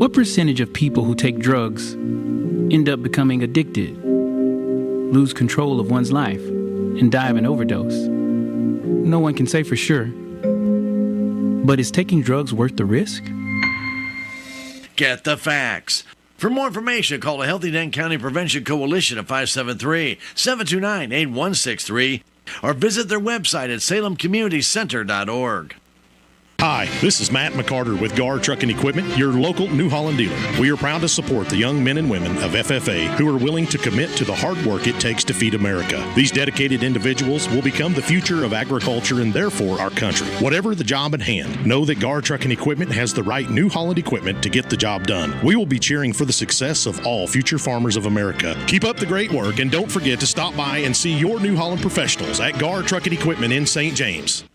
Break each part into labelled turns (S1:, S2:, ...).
S1: What percentage of people who take drugs end up becoming addicted, lose control of one's life, and die of an overdose? No one can say for sure. But is taking drugs worth the risk?
S2: Get the facts. For more information, call the Healthy Dent County Prevention Coalition at 573-729-8163 or visit their website at salemcommunitycenter.org.
S3: Hi, this is Matt McCarter with Gar Trucking Equipment, your local New Holland dealer. We are proud to support the young men and women of FFA who are willing to commit to the hard work it takes to feed America. These dedicated individuals will become the future of agriculture and therefore our country. Whatever the job at hand, know that Gar Trucking Equipment has the right New Holland equipment to get the job done. We will be cheering for the success of all future farmers of America. Keep up the great work and don't forget to stop by and see your New Holland professionals at Gar Trucking Equipment in St. James.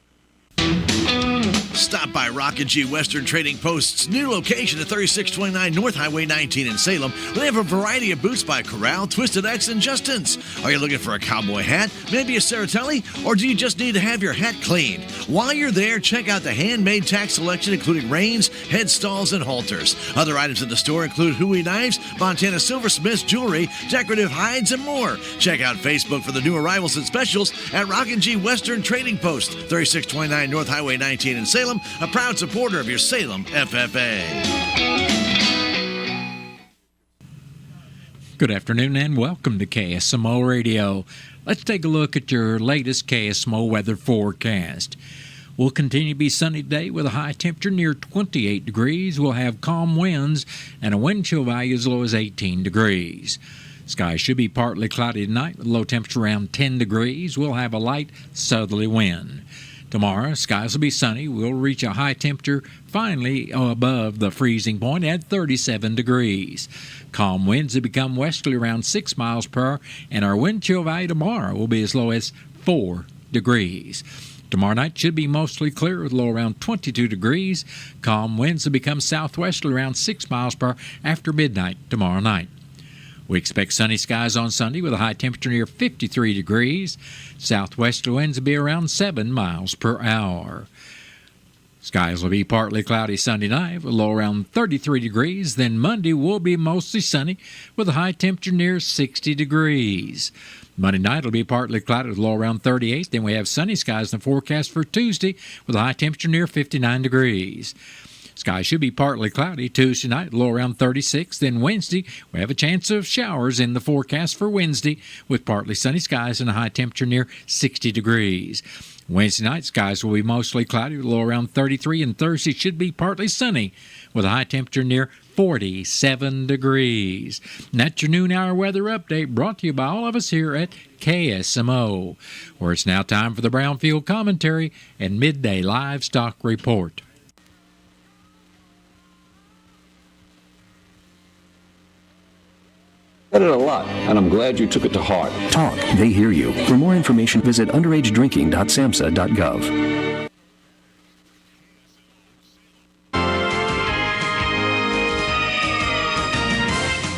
S2: Stop by Rock & G Western Trading Post's new location at 3629 North Highway 19 in Salem. They have a variety of boots by Corral, Twisted X, and Justin's. Are you looking for a cowboy hat, maybe a Saratelli, or do you just need to have your hat cleaned? While you're there, check out the handmade tack selection, including reins, head stalls, and halters. Other items in the store include Huey knives, Montana silversmiths, jewelry, decorative hides, and more. Check out Facebook for the new arrivals and specials at Rock & G Western Trading Post, 3629 North Highway 19 in Salem, a proud supporter of your Salem FFA.
S4: Good afternoon and welcome to KSMO Radio. Let's take a look at your latest KSMO weather forecast. We'll continue to be sunny today with a high temperature near 28 degrees. We'll have calm winds and a wind chill value as low as 18 degrees. Skies should be partly cloudy tonight with a low temperature around 10 degrees. We'll have a light southerly wind. Tomorrow, skies will be sunny. We'll reach a high temperature finally above the freezing point at 37 degrees. Calm winds will become westerly around 6 miles per hour, and our wind chill value tomorrow will be as low as 4 degrees. Tomorrow night should be mostly clear with a low around 22 degrees. Calm winds will become southwesterly around 6 miles per hour after midnight tomorrow night. We expect sunny skies on Sunday with a high temperature near 53 degrees. Southwesterly winds will be around 7 miles per hour. Skies will be partly cloudy Sunday night with a low around 33 degrees. Then Monday will be mostly sunny with a high temperature near 60 degrees. Monday night will be partly cloudy with a low around 38. Then we have sunny skies in the forecast for Tuesday with a high temperature near 59 degrees. Skies should be partly cloudy Tuesday night, low around 36. Then Wednesday, we have a chance of showers in the forecast for Wednesday with partly sunny skies and a high temperature near 60 degrees. Wednesday night, skies will be mostly cloudy with a low around 33, and Thursday should be partly sunny with a high temperature near 47 degrees. And that's your noon hour weather update brought to you by all of us here at KSMO, where it's now time for the Brownfield Commentary and Midday Livestock Report.
S5: Said it a lot, and I'm glad you took it to heart.
S6: Talk, they hear you. For more information, visit underagedrinking.samhsa.gov.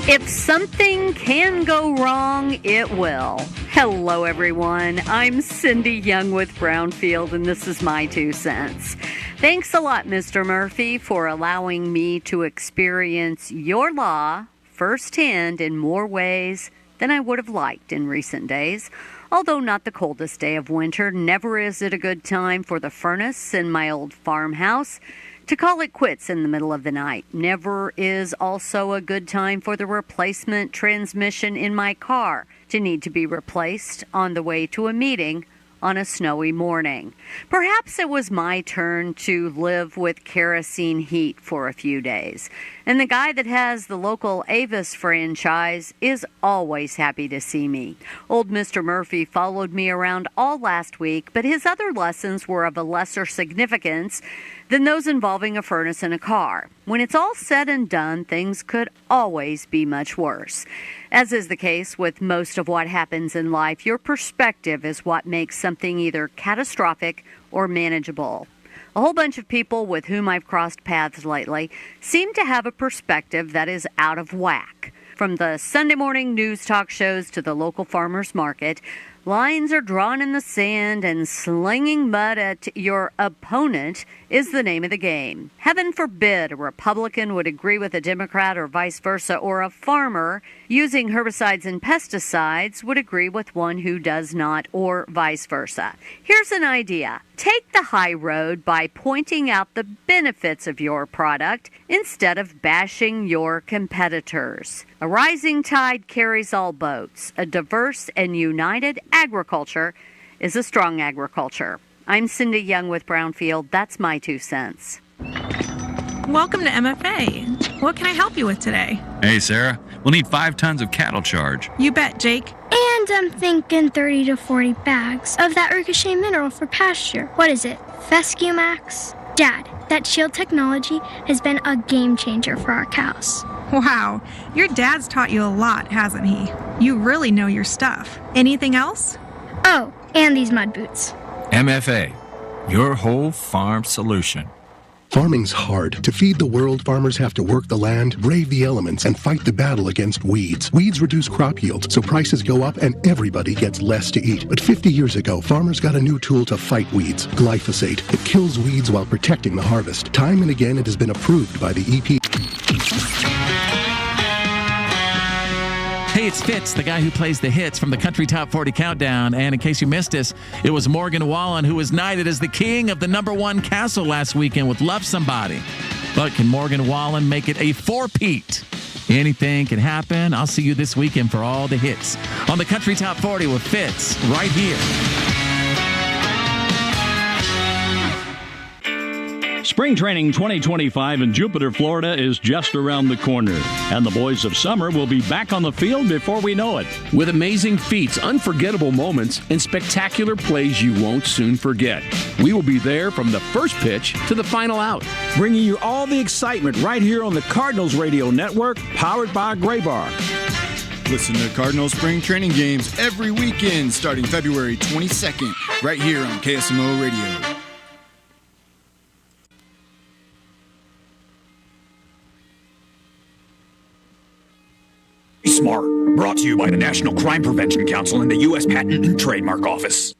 S7: If something can go wrong, it will. Hello, everyone. I'm Cindy Young with Brownfield, and this is my 2 cents. Thanks a lot, Mr. Murphy, for allowing me to experience your law firsthand in more ways than I would have liked in recent days. Although not the coldest day of winter, never is it a good time for the furnace in my old farmhouse to call it quits in the middle of the night. Never is also a good time for the replacement transmission in my car to need to be replaced on the way to a meeting on a snowy morning. Perhaps it was my turn to live with kerosene heat for a few days. And the guy that has the local Avis franchise is always happy to see me. Old Mr. Murphy followed me around all last week, but his other lessons were of a lesser significance than those involving a furnace and a car. When it's all said and done, things could always be much worse. As is the case with most of what happens in life, your perspective is what makes something either catastrophic or manageable. A whole bunch of people with whom I've crossed paths lately seem to have a perspective that is out of whack. From the Sunday morning news talk shows to the local farmers market, Lines are drawn in the sand, and slinging mud at your opponent is the name of the game. Heaven forbid a Republican would agree with a Democrat or vice versa, or a farmer using herbicides and pesticides would agree with one who does not, or vice versa. Here's an idea. Take the high road by pointing out the benefits of your product instead of bashing your competitors. A rising tide carries all boats. A diverse and united agriculture is a strong agriculture. I'm Cindy Young with Brownfield. That's my 2 cents.
S8: Welcome to MFA. What can I help you with today?
S9: Hey, Sarah. We'll need 5 tons of cattle charge.
S8: You bet, Jake.
S10: And I'm thinking 30 to 40 bags of that ricochet mineral for pasture. What is it? Fescue Max? Dad, that shield technology has been a game changer for our cows.
S8: Wow, your dad's taught you a lot, hasn't he? You really know your stuff. Anything else?
S10: Oh, and these mud boots.
S11: MFA, your whole farm solution.
S12: Farming's hard. To feed the world, farmers have to work the land, brave the elements, and fight the battle against weeds. Weeds reduce crop yield, so prices go up and everybody gets less to eat. But 50 years ago, farmers got a new tool to fight weeds, glyphosate. It kills weeds while protecting the harvest. Time and again, it has been approved by the EPA.
S13: Hey, it's Fitz, the guy who plays the hits from the Country Top 40 Countdown. And in case you missed us, it was Morgan Wallen who was knighted as the king of the #1 castle last weekend with Love Somebody. But can Morgan Wallen make it a four-peat? Anything can happen. I'll see you this weekend for all the hits on the Country Top 40 with Fitz right here.
S14: Spring Training 2025 in Jupiter, Florida is just around the corner, and the boys of summer will be back on the field before we know it.
S15: With amazing feats, unforgettable moments, and spectacular plays you won't soon forget. We will be there from the first pitch to the final out,
S16: bringing you all the excitement right here on the Cardinals Radio Network, powered by Gray Bar.
S17: Listen to Cardinals Spring Training games every weekend starting February 22nd, right here on KSMO Radio.
S18: Smart, brought to you by the National Crime Prevention Council and the U.S. Patent and Trademark Office.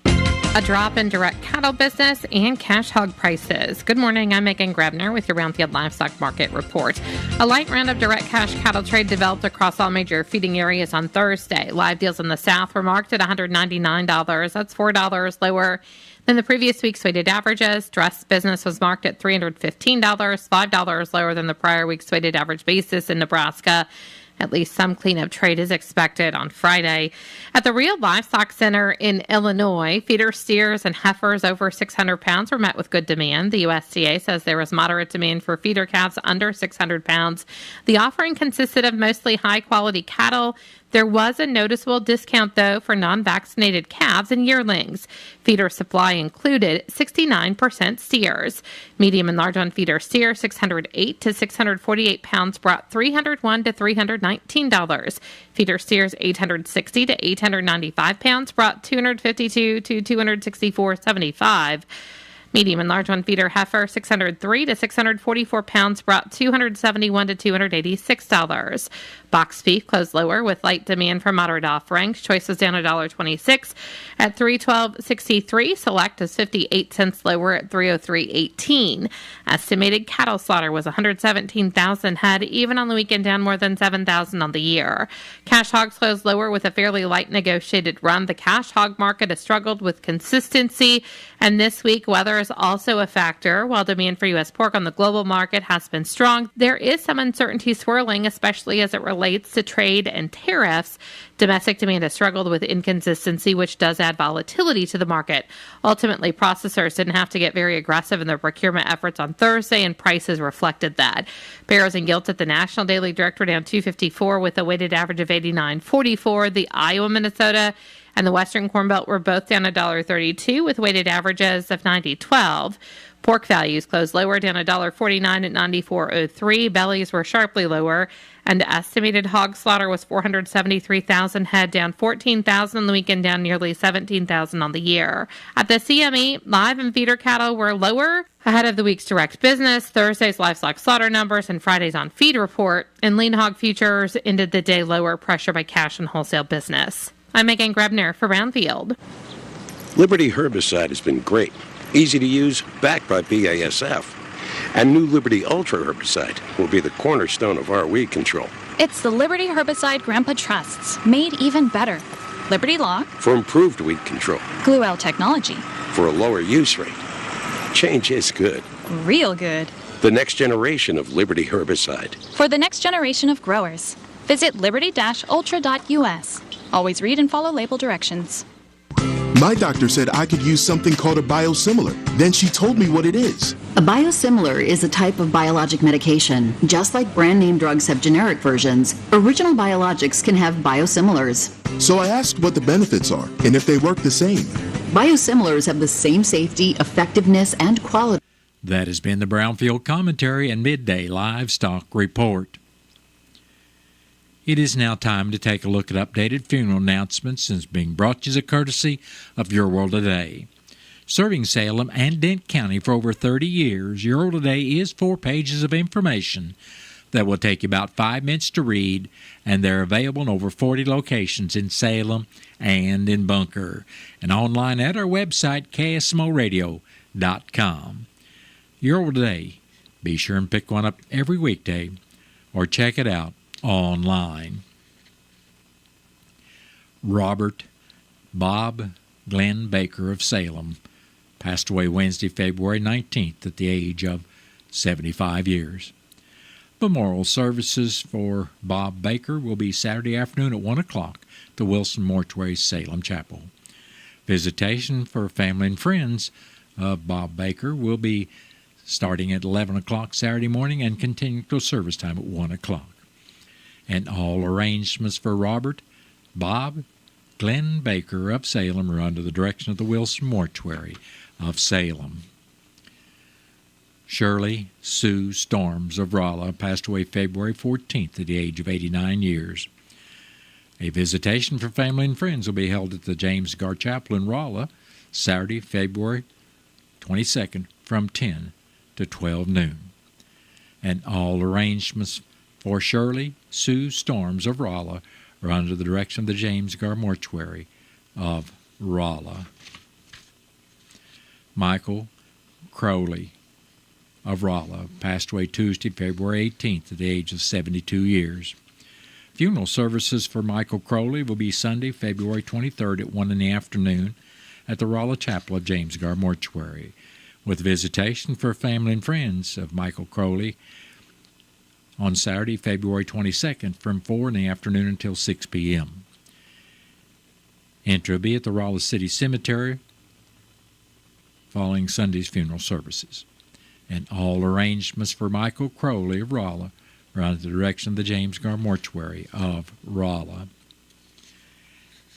S19: A drop in direct cattle business and cash hog prices. Good morning, I'm Megan Grebner with your Brownfield Livestock Market Report. A light round of direct cash cattle trade developed across all major feeding areas on Thursday. Live deals in the South were marked at $199. That's $4 lower than the previous week's weighted averages. Dress business was marked at $315, $5 lower than the prior week's weighted average basis in Nebraska. At least some cleanup trade is expected on Friday. At the Real Livestock Center in Illinois, feeder steers and heifers over 600 pounds were met with good demand. The USDA says there was moderate demand for feeder calves under 600 pounds. The offering consisted of mostly high-quality cattle. There was a noticeable discount, though, for non-vaccinated calves and yearlings. Feeder supply included 69% steers. Medium and large on feeder steer, 608 to 648 pounds, brought $301 to $319. Feeder steers, 860 to 895 pounds, brought $252 to $264.75. Medium and large on feeder heifer, 603 to 644 pounds, brought $271 to $286. Box beef closed lower with light demand for moderate offerings. Choice was down $1.26 at $312.63. Select is 58 cents lower at $303.18. Estimated cattle slaughter was 117,000 head, even on the weekend down more than 7,000 on the year. Cash hogs closed lower with a fairly light negotiated run. The cash hog market has struggled with consistency, and this week weather is also a factor. While demand for U.S. pork on the global market has been strong, there is some uncertainty swirling, especially as it relates to trade and tariffs. Domestic demand has struggled with inconsistency, which does add volatility to the market. Ultimately, processors didn't have to get very aggressive in their procurement efforts on Thursday, and prices reflected that. Barrows and Gilts at the National Daily Direct were down $2.54 with a weighted average of $89.44. The Iowa, Minnesota and the Western Corn Belt were both down $1.32 with weighted averages of 90.12. Pork values closed lower, down $1.49 at 94.03. Bellies were sharply lower, and the estimated hog slaughter was 473,000 head, down 14,000 on the weekend, down nearly 17,000 on the year. At the CME, live and feeder cattle were lower ahead of the week's direct business, Thursday's livestock slaughter numbers, and Friday's on feed report. And lean hog futures ended the day lower, pressured by cash and wholesale business. I'm Megan Grebner for Brownfield.
S20: Liberty herbicide has been great. Easy to use, backed by BASF. And new Liberty Ultra herbicide will be the cornerstone of our weed control.
S21: It's the Liberty herbicide Grandpa trusts, made even better. Liberty Law
S20: for improved weed control.
S21: Gluel technology
S20: for a lower use rate. Change is good.
S21: Real good.
S20: The next generation of Liberty herbicide.
S21: For the next generation of growers. Visit liberty-ultra.us. Always read and follow label directions.
S22: My doctor said I could use something called a biosimilar. Then she told me what it is.
S23: A biosimilar is a type of biologic medication. Just like brand name drugs have generic versions, original biologics can have biosimilars.
S22: So I asked what the benefits are and if they work the same.
S23: Biosimilars have the same safety, effectiveness, and quality.
S4: That has been the Brownfield Commentary and Midday Livestock Report. It is now time to take a look at updated funeral announcements and is being brought to you as a courtesy of Your World Today. Serving Salem and Dent County for over 30 years, Your World Today is 4 pages of information that will take you about 5 minutes to read, and they're available in over 40 locations in Salem and in Bunker, and online at our website, KSMOradio.com. Your World Today. Be sure and pick one up every weekday or check it out online. Robert Bob Glenn Baker of Salem passed away Wednesday, February 19th at the age of 75 years. Memorial services for Bob Baker will be Saturday afternoon at 1 o'clock at the Wilson Mortuary Salem Chapel. Visitation for family and friends of Bob Baker will be starting at 11 o'clock Saturday morning and continuing till service time at 1 o'clock. And all arrangements for Robert Bob Glenn Baker of Salem are under the direction of the Wilson Mortuary of Salem. Shirley Sue Storms of Rolla passed away February 14th at the age of 89 years. A visitation for family and friends will be held at the James Gar Chapel in Rolla Saturday, February 22nd from 10 to 12 noon. And all arrangements for Shirley Sue Storms of Rolla are under the direction of the James Gar Mortuary of Rolla. Michael Crowley of Rolla passed away Tuesday, February 18th at the age of 72 years. Funeral services for Michael Crowley will be Sunday, February 23rd at 1 in the afternoon at the Rolla Chapel of James Gar Mortuary, with visitation for family and friends of Michael Crowley on Saturday, February 22nd from 4 in the afternoon until 6 p.m. Entry will be at the Rolla City Cemetery following Sunday's funeral services. And all arrangements for Michael Crowley of Rolla are under the direction of the James Gar Mortuary of Rolla.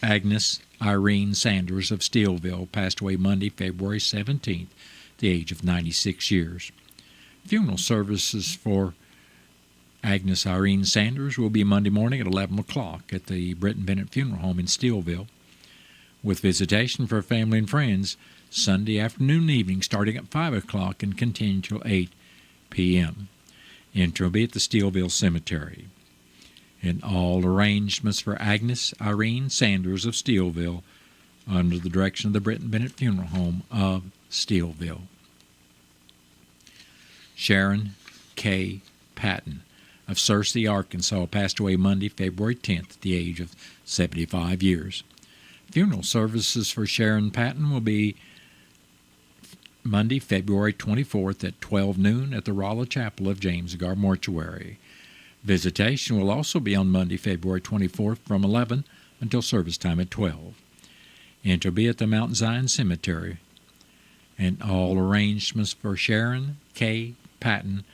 S4: Agnes Irene Sanders of Steelville passed away Monday, February 17th, at the age of 96 years. Funeral services for Agnes Irene Sanders will be Monday morning at 11 o'clock at the Britton Bennett Funeral Home in Steelville, with visitation for family and friends Sunday afternoon and evening starting at 5 o'clock and continuing till 8 p.m. Entry will be at the Steelville Cemetery. And all arrangements for Agnes Irene Sanders of Steelville under the direction of the Britton Bennett Funeral Home of Steelville. Sharon K. Patton of Searcy, Arkansas, passed away Monday, February 10th at the age of 75 years. Funeral services for Sharon Patton will be Monday, February 24th at 12 noon at the Rolla Chapel of James Gar Mortuary. Visitation will also be on Monday, February 24th from 11 until service time at 12. Entry will be at the Mount Zion Cemetery. And all arrangements for Sharon K. Patton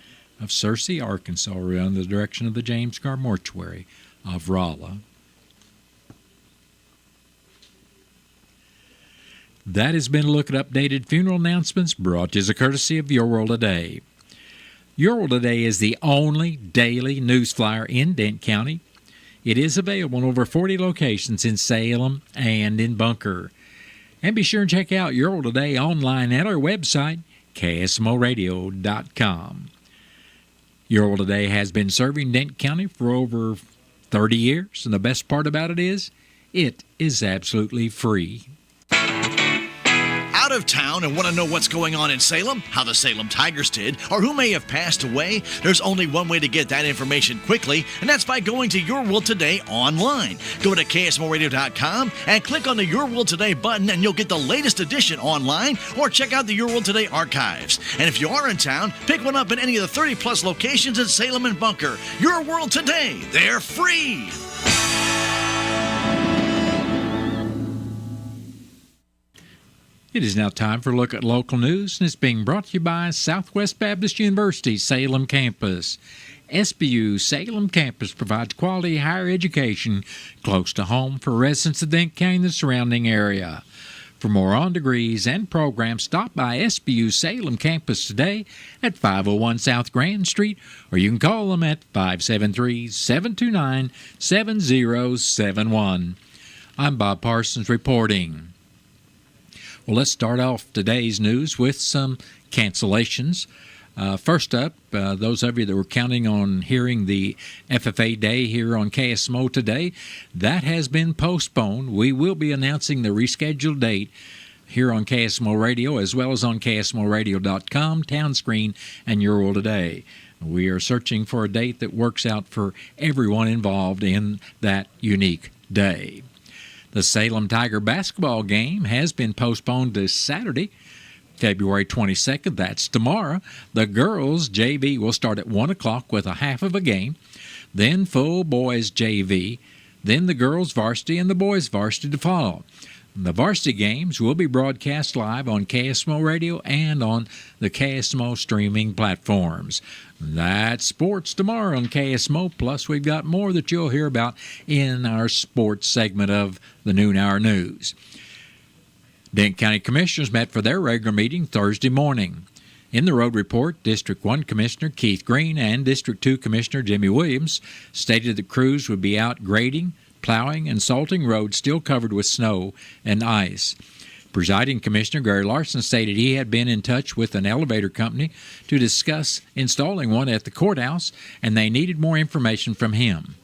S4: of Searcy, Arkansas are under the direction of the James Gar Mortuary of Rolla. That has been a look at updated funeral announcements brought to you as a courtesy of Your World Today. Your World Today is the only daily news flyer in Dent County. It is available in over 40 locations in Salem and in Bunker. And be sure and check out Your World Today online at our website, KSMOradio.com. Your World Today has been serving Dent County for over 30 years, and the best part about it is absolutely free.
S1: Out of town and want to know what's going on in Salem, how the Salem Tigers did, or who may have passed away? There's only one way to get that information quickly, and that's by going to Your World Today online. Go to KSMOradio.com and click on the Your World Today button, and you'll get the latest edition online, or check out the Your World Today archives. And if you are in town, pick one up in any of the 30-plus locations in Salem and Bunker. Your World Today, they're free!
S4: It is now time for a look at local news, and it's being brought to you by Southwest Baptist University Salem Campus. SBU Salem Campus provides quality higher education close to home for residents of Dent County and the surrounding area. For more on degrees and programs, stop by SBU Salem Campus today at 501 South Grand Street, or you can call them at 573-729-7071. I'm Bob Parsons reporting. Well, let's start off today's news with some cancellations. First up, those of you that were counting on hearing the FFA Day here on KSMO today, that has been postponed. We will be announcing the rescheduled date here on KSMO Radio, as well as on KSMOradio.com, Town Screen, and Your World Today. We are searching for a date that works out for everyone involved in that unique day. The Salem Tiger basketball game has been postponed to Saturday, February 22nd. That's tomorrow. The girls' JV will start at 1 o'clock with a half of a game, then full boys' JV, then the girls' varsity and the boys' varsity to follow. The varsity games will be broadcast live on KSMO Radio and on the KSMO streaming platforms. That's sports tomorrow on KSMO, plus we've got more that you'll hear about in our sports segment of the Noon Hour News. Dent County Commissioners met for their regular meeting Thursday morning. In the road report, District 1 Commissioner Keith Green and District 2 Commissioner Jimmy Williams stated the crews would be out grading, plowing, and salting roads still covered with snow and ice. Presiding Commissioner Gary Larson stated he had been in touch with an elevator company to discuss installing one at the courthouse, and they needed more information from him.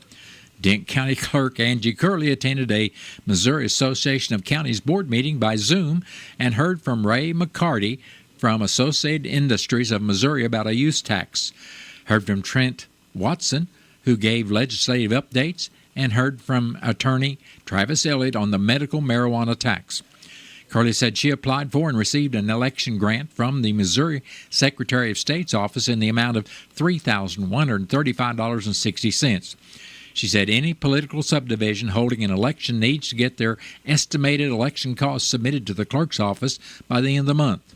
S4: Dent County Clerk Angie Curley attended a Missouri Association of Counties board meeting by Zoom and heard from Ray McCarty from Associated Industries of Missouri about a use tax, heard from Trent Watson, who gave legislative updates, and heard from attorney Travis Elliott on the medical marijuana tax. Curley said she applied for and received an election grant from the Missouri Secretary of State's office in the amount of $3,135.60. She said any political subdivision holding an election needs to get their estimated election costs submitted to the clerk's office by the end of the month.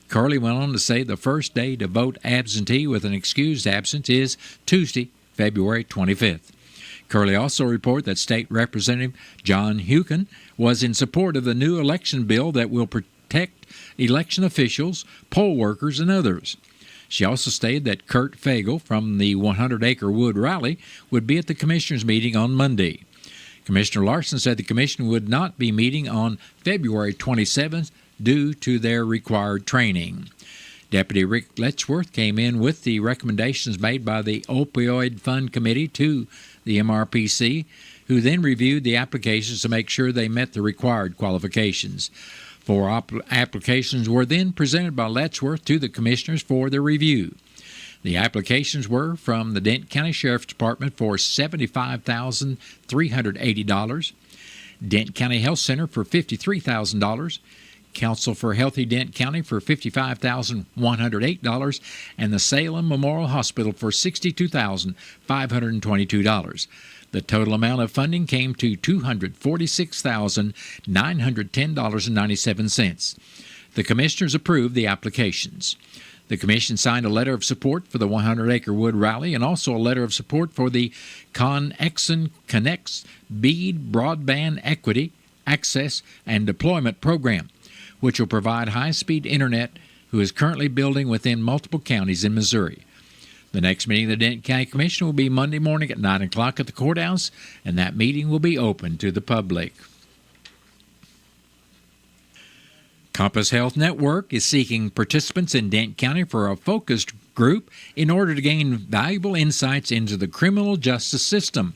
S4: Curley went on to say the first day to vote absentee with an excused absence is Tuesday, February 25th. Curley also reported that State Representative John Hukin was in support of the new election bill that will protect election officials, poll workers, and others. She also stated that Kurt Fagel from the 100-Acre Wood Rally would be at the Commissioners' meeting on Monday. Commissioner Larson said the Commission would not be meeting on February 27th due to their required training. Deputy Rick Letchworth came in with the recommendations made by the Opioid Fund Committee to the MRPC, who then reviewed the applications to make sure they met the required qualifications. 4 applications were then presented by Letchworth to the commissioners for their review. The applications were from the Dent County Sheriff's Department for $75,380, Dent County Health Center for $53,000, Council for Healthy Dent County for $55,108, and the Salem Memorial Hospital for $62,522. The total amount of funding came to $246,910.97. The Commissioners approved the applications. The Commission signed a letter of support for the 100-Acre Wood Rally and also a letter of support for the ConExon Connects Bead Broadband Equity, Access, and Deployment Program. which will provide high-speed internet, who is currently building within multiple counties in Missouri. The next meeting of the Denton County Commission will be Monday morning at 9 o'clock at the courthouse, and that meeting will be open to the public. Compass Health Network is seeking participants in Denton County for a focused group in order to gain valuable insights into the criminal justice system.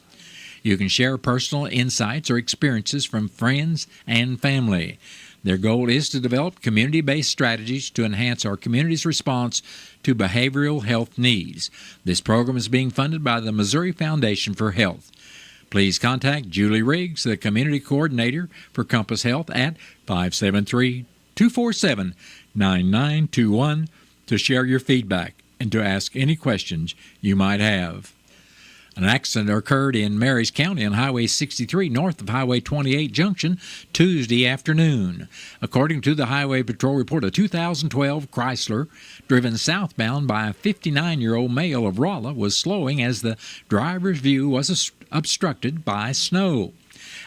S4: You can share personal insights or experiences from friends and family. Their goal is to develop community-based strategies to enhance our community's response to behavioral health needs. This program is being funded by the Missouri Foundation for Health. Please contact Julie Riggs, the Community Coordinator for Compass Health, at 573-247-9921 to share your feedback and to ask any questions you might have. An accident occurred in Marys County on Highway 63 north of Highway 28 Junction Tuesday afternoon. According to the Highway Patrol report, a 2012 Chrysler driven southbound by a 59-year-old male of Rolla was slowing as the driver's view was obstructed by snow.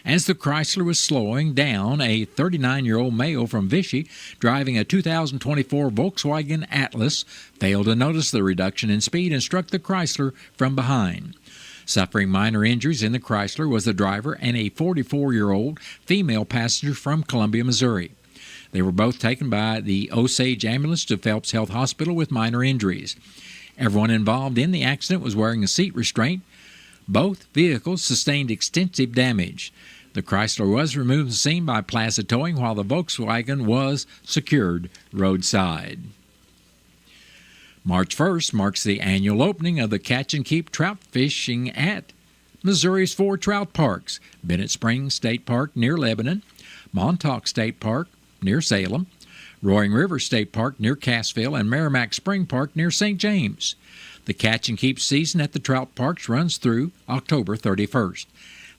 S4: As the Chrysler was slowing down, a 39-year-old male from Vichy driving a 2024 Volkswagen Atlas failed to notice the reduction in speed and struck the Chrysler from behind. Suffering minor injuries in the Chrysler was the driver and a 44-year-old female passenger from Columbia, Missouri. They were both taken by the Osage ambulance to Phelps Health Hospital with minor injuries. Everyone involved in the accident was wearing a seat restraint. Both vehicles sustained extensive damage. The Chrysler was removed from the scene by Plaza Towing, while the Volkswagen was secured roadside. March 1st marks the annual opening of the Catch and Keep trout fishing at Missouri's 4 trout parks: Bennett Springs State Park near Lebanon, Montauk State Park near Salem, Roaring River State Park near Cassville, and Merrimack Spring Park near St. James. The Catch and Keep season at the trout parks runs through October 31st.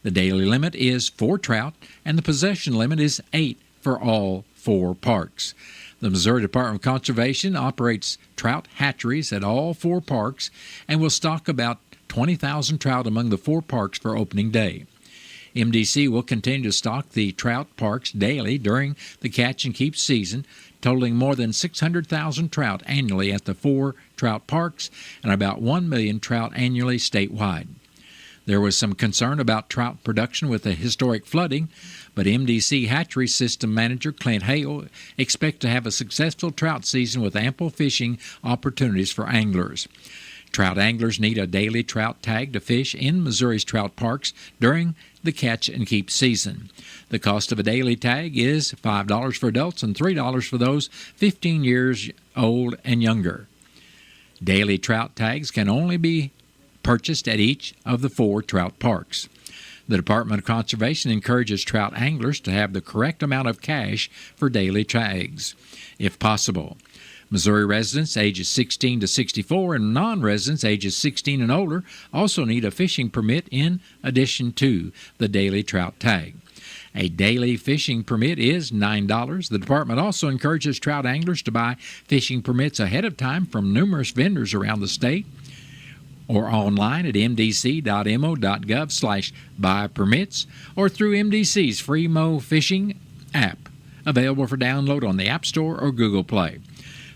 S4: The daily limit is 4 trout, and the possession limit is 8 for all 4 parks. The Missouri Department of Conservation operates trout hatcheries at all 4 parks and will stock about 20,000 trout among the 4 parks for opening day. MDC will continue to stock the trout parks daily during the Catch and Keep season, totaling more than 600,000 trout annually at the 4 trout parks and about 1 million trout annually statewide. There was some concern about trout production with the historic flooding, but MDC Hatchery System Manager Clint Hale expects to have a successful trout season with ample fishing opportunities for anglers. Trout anglers need a daily trout tag to fish in Missouri's trout parks during the Catch and Keep season. The cost of a daily tag is $5 for adults and $3 for those 15 years old and younger. Daily trout tags can only be purchased at each of the 4 trout parks. The Department of Conservation encourages trout anglers to have the correct amount of cash for daily tags, if possible. Missouri residents ages 16 to 64 and non-residents ages 16 and older also need a fishing permit in addition to the daily trout tag. A daily fishing permit is $9. The department also encourages trout anglers to buy fishing permits ahead of time from numerous vendors around the state, or online at mdc.mo.gov/buy-permits, or through MDC's free Mo Fishing app, available for download on the App Store or Google Play.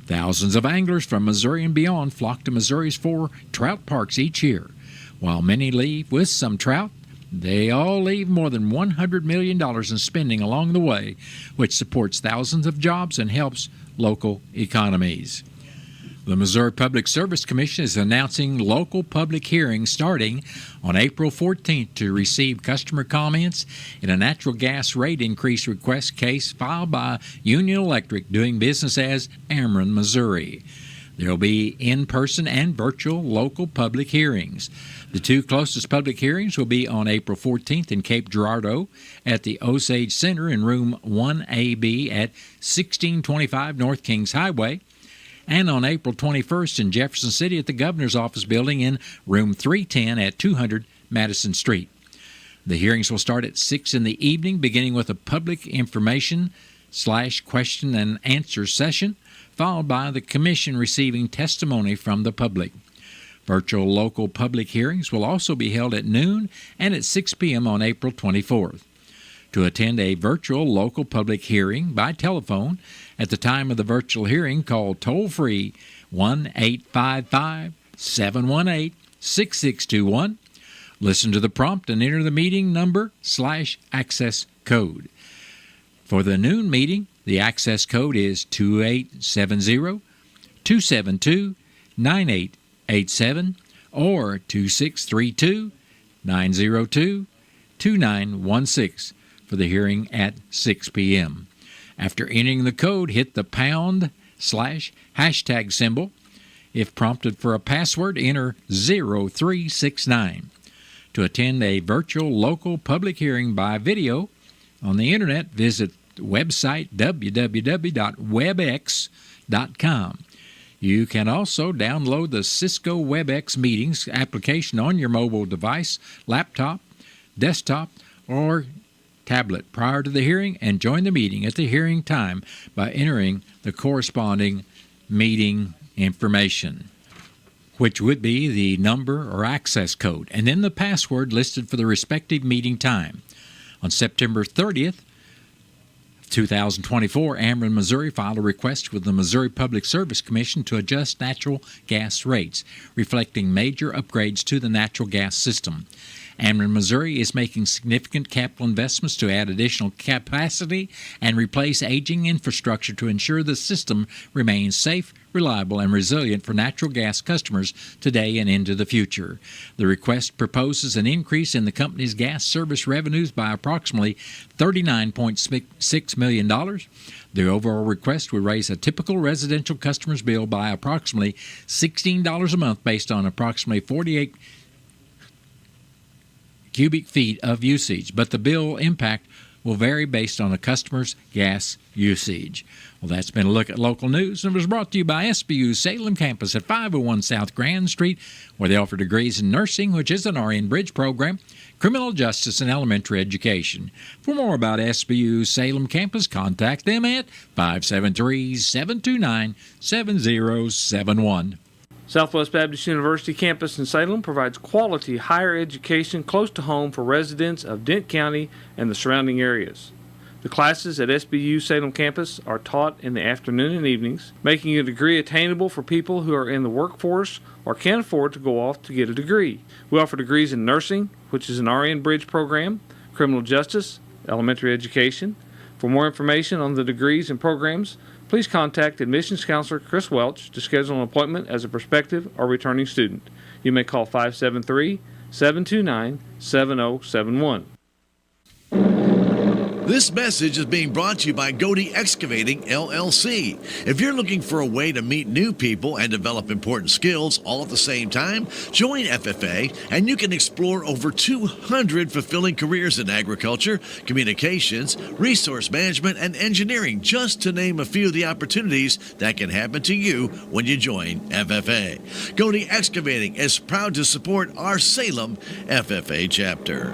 S4: Thousands of anglers from Missouri and beyond flock to Missouri's 4 trout parks each year. While many leave with some trout, they all leave more than $100 million in spending along the way, which supports thousands of jobs and helps local economies. The Missouri Public Service Commission is announcing local public hearings starting on April 14th to receive customer comments in a natural gas rate increase request case filed by Union Electric doing business as Ameren, Missouri. There will be in-person and virtual local public hearings. The 2 closest public hearings will be on April 14th in Cape Girardeau at the Osage Center in room 1AB at 1625 North Kings Highway, and on April 21st in Jefferson City at the Governor's Office Building in room 310 at 200 Madison Street. The hearings will start at 6 in the evening, beginning with a public information/question and answer session, followed by the Commission receiving testimony from the public. Virtual local public hearings will also be held at noon and at 6 p.m. on April 24th. To attend a virtual local public hearing by telephone, at the time of the virtual hearing, call toll-free 1-855-718-6621. Listen to the prompt and enter the meeting number/access code. For the noon meeting, the access code is 2870-272-9887 or 2632-902-2916 for the hearing at 6 p.m. After entering the code, hit the # symbol. If prompted for a password, enter 0369. To attend a virtual local public hearing by video on the internet, visit the website www.webex.com. You can also download the Cisco WebEx Meetings application on your mobile device, laptop, desktop, or tablet prior to the hearing and join the meeting at the hearing time by entering the corresponding meeting information, which would be the number or access code, and then the password listed for the respective meeting time. On September 30th, 2024, Ameren, Missouri filed a request with the Missouri Public Service Commission to adjust natural gas rates, reflecting major upgrades to the natural gas system. Ameren, Missouri is making significant capital investments to add additional capacity and replace aging infrastructure to ensure the system remains safe, reliable, and resilient for natural gas customers today and into the future. The request proposes an increase in the company's gas service revenues by approximately $39.6 million. The overall request would raise a typical residential customer's bill by approximately $16 a month based on approximately 48 cubic feet of usage, but the bill impact will vary based on a customer's gas usage. Well, that's been a look at local news, and it was brought to you by SBU's Salem campus at 501 South Grand Street, where they offer degrees in nursing, which is an RN Bridge program, criminal justice, and elementary education. For more about SBU's Salem campus, contact them at 573-729-7071.
S2: Southwest Baptist University campus in Salem provides quality higher education close to home for residents of Dent County and the surrounding areas. The classes at SBU Salem campus are taught in the afternoon and evenings, making a degree attainable for people who are in the workforce or can't afford to go off to get a degree. We offer degrees in nursing, which is an RN Bridge program, criminal justice, elementary education. For more information on the degrees and programs, please contact admissions counselor Chris Welch to schedule an appointment as a prospective or returning student. You may call 573-729-7071.
S1: This message is being brought to you by Godey Excavating, LLC. If you're looking for a way to meet new people and develop important skills all at the same time, join FFA and you can explore over 200 fulfilling careers in agriculture, communications, resource management, and engineering, just to name a few of the opportunities that can happen to you when you join FFA. Godey Excavating is proud to support our Salem FFA chapter.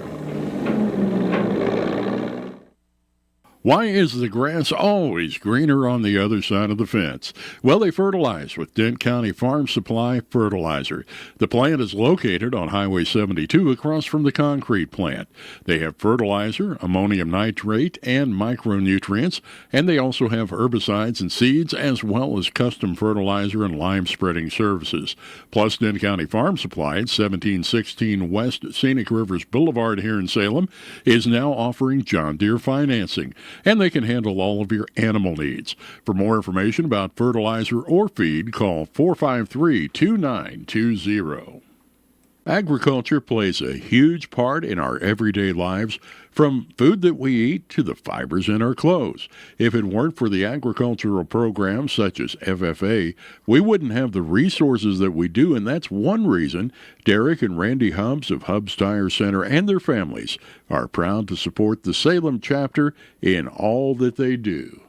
S3: Why is the grass always greener on the other side of the fence? Well, they fertilize with Dent County Farm Supply Fertilizer. The plant is located on Highway 72 across from the concrete plant. They have fertilizer, ammonium nitrate, and micronutrients, and they also have herbicides and seeds as well as custom fertilizer and lime spreading services. Plus, Dent County Farm Supply at 1716 West Scenic Rivers Boulevard here in Salem is now offering John Deere financing, and they can handle all of your animal needs. For more information about fertilizer or feed, call 453-2920. Agriculture plays a huge part in our everyday lives, from food that we eat to the fibers in our clothes. If it weren't for the agricultural programs such as FFA, we wouldn't have the resources that we do, and that's one reason Derek and Randy Hubbs of Hubbs Tire Center and their families are proud to support the Salem chapter in all that they do.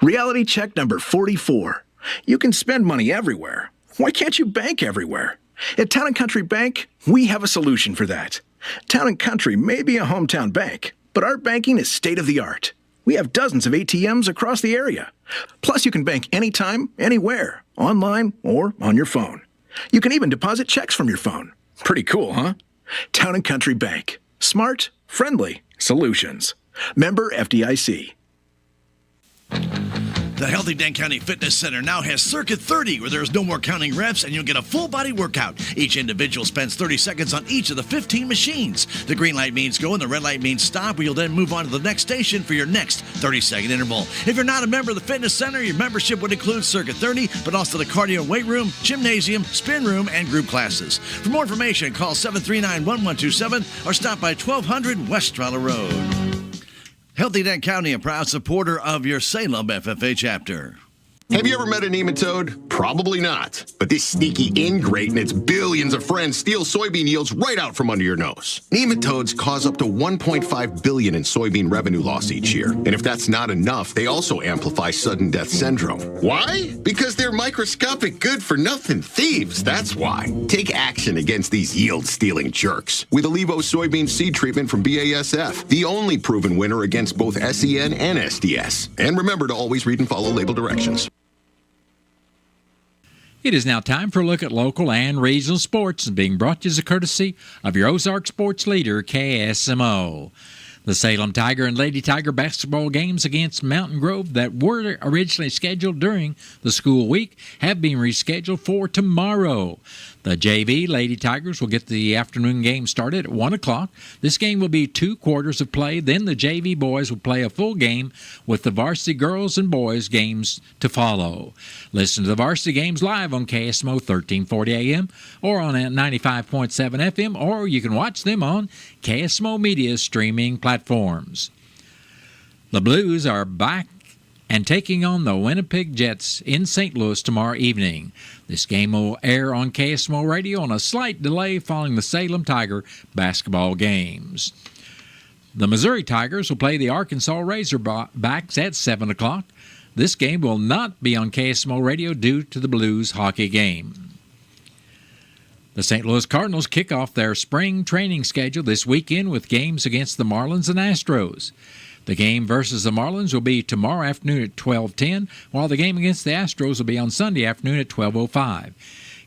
S5: Reality check number 44. You can spend money everywhere. Why can't you bank everywhere? At Town & Country Bank, we have a solution for that. Town & Country may be a hometown bank, but our banking is state-of-the-art. We have dozens of ATMs across the area. Plus, you can bank anytime, anywhere, online or on your phone. You can even deposit checks from your phone. Pretty cool, huh? Town & Country Bank. Smart, friendly solutions. Member FDIC.
S1: The Healthy Dent County Fitness Center now has Circuit 30, where there's no more counting reps and you'll get a full body workout. Each individual spends 30 seconds on each of the 15 machines. The green light means go and the red light means stop, where you'll then move on to the next station for your next 30-second interval. If you're not a member of the fitness center, your membership would include Circuit 30, but also the cardio and weight room, gymnasium, spin room, and group classes. For more information, call 739-1127 or stop by 1200 West Strala Road. Healthy Dent County, a proud supporter of your Salem FFA chapter.
S6: Have you ever met a nematode? Probably not. But this sneaky ingrate and its billions of friends steal soybean yields right out from under your nose. Nematodes cause up to $1.5 billion in soybean revenue loss each year. And if that's not enough, they also amplify sudden death syndrome. Why? Because they're microscopic good-for-nothing thieves, that's why. Take action against these yield-stealing jerks with Allevo soybean seed treatment from BASF, the only proven winner against both SEN and SDS. And remember to always read and follow label directions.
S4: It is now time for a look at local and regional sports, being brought to you as a courtesy of your Ozark sports leader, KSMO. The Salem Tiger and Lady Tiger basketball games against Mountain Grove that were originally scheduled during the school week have been rescheduled for tomorrow. The JV Lady Tigers will get the afternoon game started at 1 o'clock. This game will be 2 quarters of play. Then the JV boys will play a full game with the varsity girls and boys games to follow. Listen to the varsity games live on KSMO 1340 AM or on 95.7 FM, or you can watch them on KSMO Media streaming platforms. The Blues are back and taking on the Winnipeg Jets in St. Louis tomorrow evening. This game will air on KSMO Radio on a slight delay following the Salem Tiger basketball games. The Missouri Tigers will play the Arkansas Razorbacks at 7 o'clock. This game will not be on KSMO Radio due to the Blues hockey game. The St. Louis Cardinals kick off their spring training schedule this weekend with games against the Marlins and Astros. The game versus the Marlins will be tomorrow afternoon at 12:10, while the game against the Astros will be on Sunday afternoon at 12:05.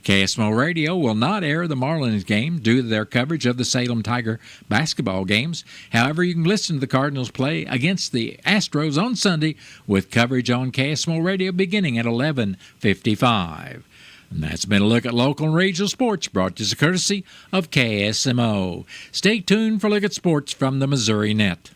S4: KSMO Radio will not air the Marlins game due to their coverage of the Salem Tiger basketball games. However, you can listen to the Cardinals play against the Astros on Sunday with coverage on KSMO Radio beginning at 11:55. And that's been a look at local and regional sports brought to you as a courtesy of KSMO. Stay tuned for a look at sports from the Missouri Net.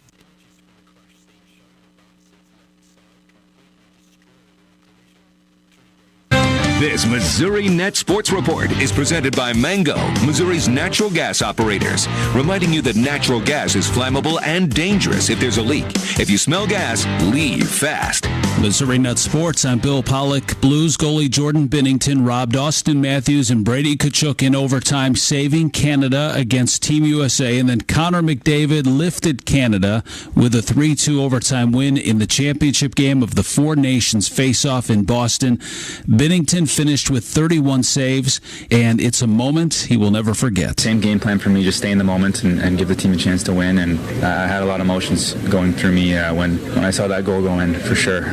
S7: This Missouri Net Sports Report is presented by Mango, Missouri's natural gas operators, reminding you that natural gas is flammable and dangerous if there's a leak. If you smell gas, leave fast.
S9: Missouri Net Sports, I'm Bill Pollock. Blues goalie Jordan Binnington robbed Austin Matthews and Brady Tkachuk in overtime, saving Canada against Team USA. And then Connor McDavid lifted Canada with a 3-2 overtime win in the championship game of the Four Nations face-off in Boston. Binnington finished with 31 saves, and it's a moment he will never forget.
S24: Same game plan for me, just stay in the moment and give the team a chance to win. And I had a lot of emotions going through me when I saw that goal go in, for sure.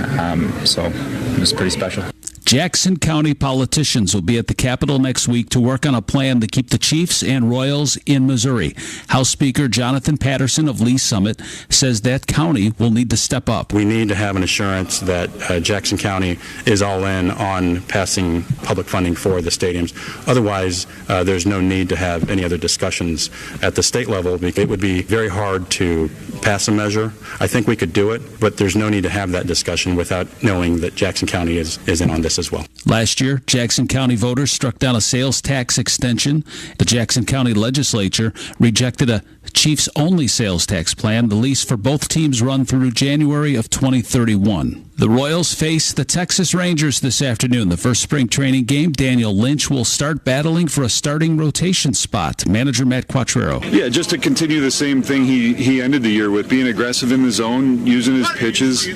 S24: So it was pretty special.
S9: Jackson County politicians will be at the Capitol next week to work on a plan to keep the Chiefs and Royals in Missouri. House Speaker Jonathan Patterson of Lee Summit says that county will need to step up.
S25: We need to have an assurance that Jackson County is all in on passing public funding for the stadiums. Otherwise, there's no need to have any other discussions at the state level. It would be very hard to pass a measure. I think we could do it, but there's no need to have that discussion without knowing that Jackson County is in on this as well.
S9: Last year, Jackson County voters struck down a sales tax extension. The Jackson County legislature rejected a Chiefs-only sales tax plan. The lease for both teams run through January of 2031. The Royals face the Texas Rangers this afternoon. The first spring training game, Daniel Lynch will start battling for a starting rotation spot. Manager Matt Quattrero.
S26: Yeah, just to continue the same thing he ended the year with, being aggressive in the zone, using his pitches,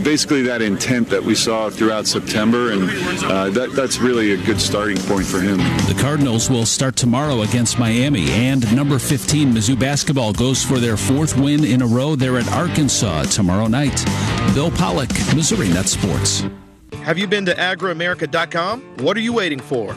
S26: basically that intent that we saw throughout September, and that's really a good starting point for him.
S9: The Cardinals will start tomorrow against Miami, and number 15 Mizzou basketball goes for their 4th win in a row. They're at Arkansas tomorrow night. Bill Pollock, Missouri Net Sports.
S27: Have you been to agroamerica.com? What are you waiting for?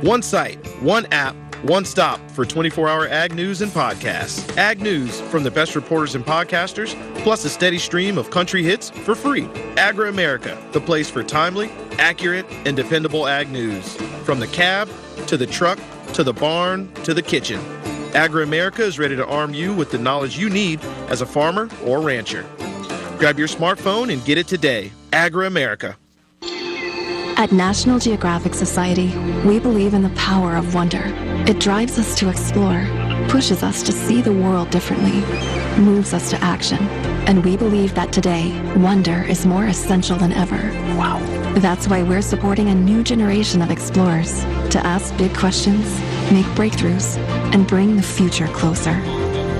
S27: One site, one app,
S8: One stop for 24-hour ag news and podcasts. Ag news from the best reporters and podcasters, plus a steady stream of country hits for free. Agri-America, the place for timely, accurate, and dependable ag news. From the cab, to the truck, to the barn, to the kitchen. Agri-America is ready to arm you with the knowledge you need as a farmer or rancher. Grab your smartphone and get it today. Agri-America.
S10: At National Geographic Society, we believe in the power of wonder. It drives us to explore, pushes us to see the world differently, moves us to action. And we believe that today, wonder is more essential than ever. Wow. That's why we're supporting a new generation of explorers to ask big questions, make breakthroughs, and bring the future closer.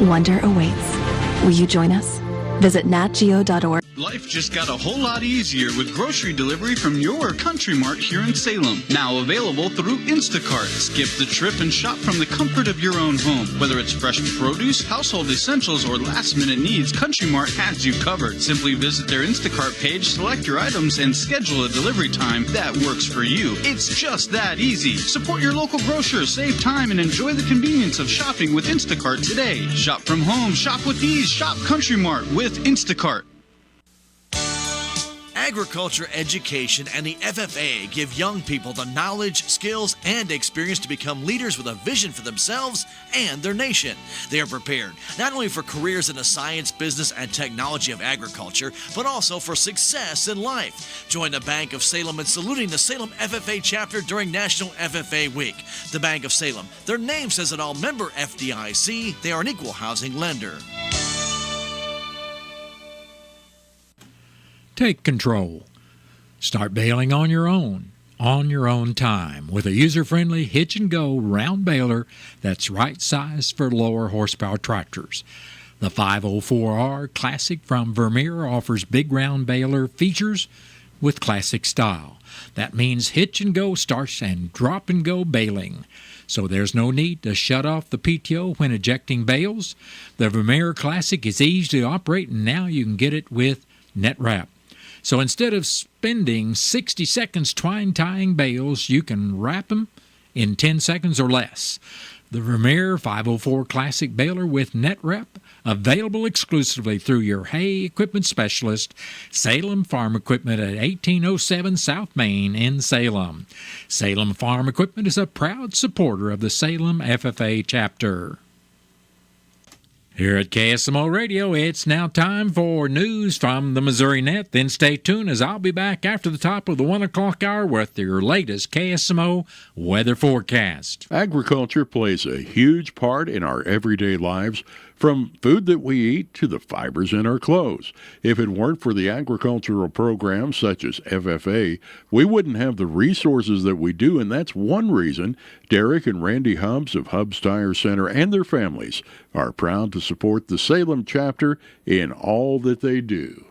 S10: Wonder awaits. Will you join us? Visit natgeo.org.
S11: Life just got a whole lot easier with grocery delivery from your Country Mart here in Salem. Now available through Instacart. Skip the trip and shop from the comfort of your own home. Whether it's fresh produce, household essentials, or last-minute needs, Country Mart has you covered. Simply visit their Instacart page, select your items, and schedule a delivery time that works for you. It's just that easy. Support your local grocer, save time, and enjoy the convenience of shopping with Instacart today. Shop from home, shop with ease, shop Country Mart with Instacart.
S1: Agriculture education and the FFA give young people the knowledge, skills, and experience to become leaders with a vision for themselves and their nation. They are prepared not only for careers in the science, business, and technology of agriculture, but also for success in life. Join the Bank of Salem in saluting the Salem FFA chapter during National FFA Week. The Bank of Salem, their name says it all, member FDIC. They are an equal housing lender.
S4: Take control. Start baling on your own time, with a user-friendly hitch-and-go round baler that's right-sized for lower horsepower tractors. The 504R Classic from Vermeer offers big round baler features with classic style. That means hitch-and-go starts and drop-and-go baling. So there's no need to shut off the PTO when ejecting bales. The Vermeer Classic is easy to operate, and now you can get it with net wrap. So instead of spending 60 seconds twine tying bales, you can wrap them in 10 seconds or less. The Vermeer 504 Classic Baler with net wrap, available exclusively through your hay equipment specialist, Salem Farm Equipment at 1807 South Main in Salem. Salem Farm Equipment is a proud supporter of the Salem FFA chapter. Here at KSMO Radio, it's now time for news from the Missouri Net. Then stay tuned, as I'll be back after the top of the 1 o'clock hour with your latest KSMO weather forecast.
S3: Agriculture plays a huge part in our everyday lives, from food that we eat to the fibers in our clothes. If it weren't for the agricultural programs such as FFA, we wouldn't have the resources that we do, and that's one reason Derek and Randy Hubbs of Hubbs Tire Center and their families are proud to support the Salem chapter in all that they do.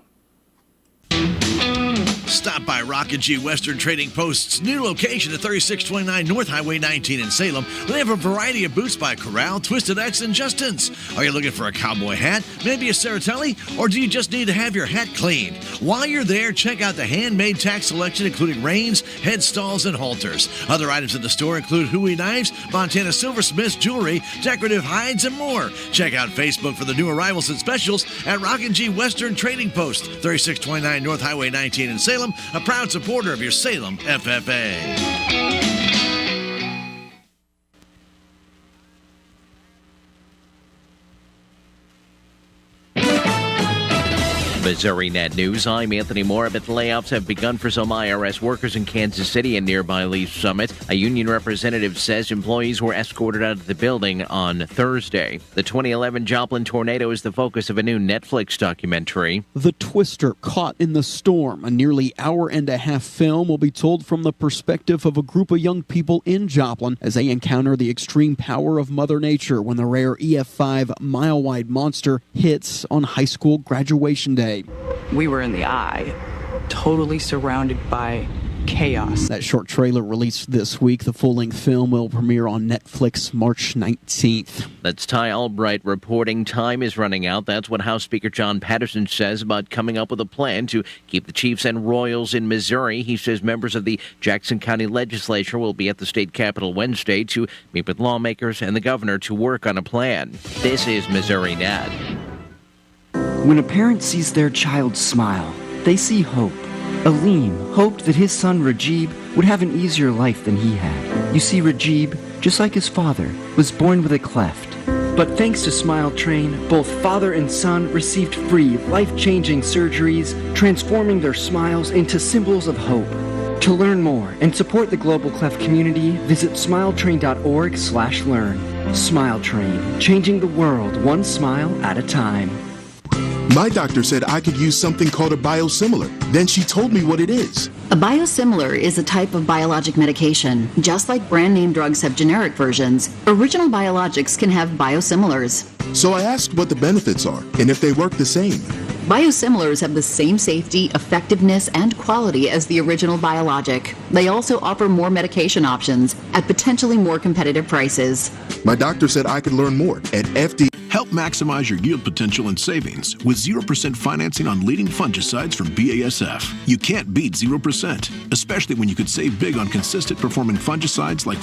S1: Stop by Rock & G Western Trading Post's new location at 3629 North Highway 19 in Salem. They have a variety of boots by Corral, Twisted X, and Justin's. Are you looking for a cowboy hat, maybe a Saratelli, or do you just need to have your hat cleaned? While you're there, check out the handmade tack selection, including reins, headstalls, and halters. Other items in the store include Huey knives, Montana silversmiths, jewelry, decorative hides, and more. Check out Facebook for the new arrivals and specials at Rock & G Western Trading Post, 3629 North Highway 19 in Salem, a proud supporter of your Salem FFA.
S12: Missouri Net News, I'm Anthony Morabit. Layoffs have begun for some IRS workers in Kansas City and nearby Lee's Summit. A union representative says employees were escorted out of the building on Thursday. The 2011 Joplin tornado is the focus of a new Netflix documentary.
S13: The Twister Caught in the Storm, a nearly hour-and-a-half film, will be told from the perspective of a group of young people in Joplin as they encounter the extreme power of Mother Nature when the rare EF5 mile-wide monster hits on high school graduation day.
S14: We were in the eye, totally surrounded by
S13: chaos. That short trailer released this week. The full-length film will premiere on Netflix March 19th.
S12: That's Ty Albright reporting. Time is running out. That's what House Speaker John Patterson says about coming up with a plan to keep the Chiefs and Royals in Missouri. He says members of the Jackson County Legislature will be at the state capitol Wednesday to meet with lawmakers and the governor to work on a plan. This is Missouri Net.
S14: When a parent sees their child smile, they see hope. Aleem hoped that his son Rajib would have an easier life than he had. You see, Rajib, just like his father, was born with a cleft. But thanks to Smile Train, both father and son received free, life-changing surgeries, transforming their smiles into symbols of hope. To learn more and support the Global Cleft community, visit smiletrain.org/learn. Smile Train, changing the world one smile at a time.
S22: My doctor said I could use something called a biosimilar. Then she told me what it is.
S23: A biosimilar is a type of biologic medication. Just like brand name drugs have generic versions, original biologics can have biosimilars.
S22: So I asked what the benefits are and if they work the same.
S23: Biosimilars have the same safety, effectiveness, and quality as the original biologic. They also offer more medication options at potentially more competitive prices.
S22: My doctor said I could learn more at FD.
S15: Help maximize your yield potential and savings with 0% financing on leading fungicides from BASF. You can't beat 0%, especially when you could save big on consistent performing fungicides like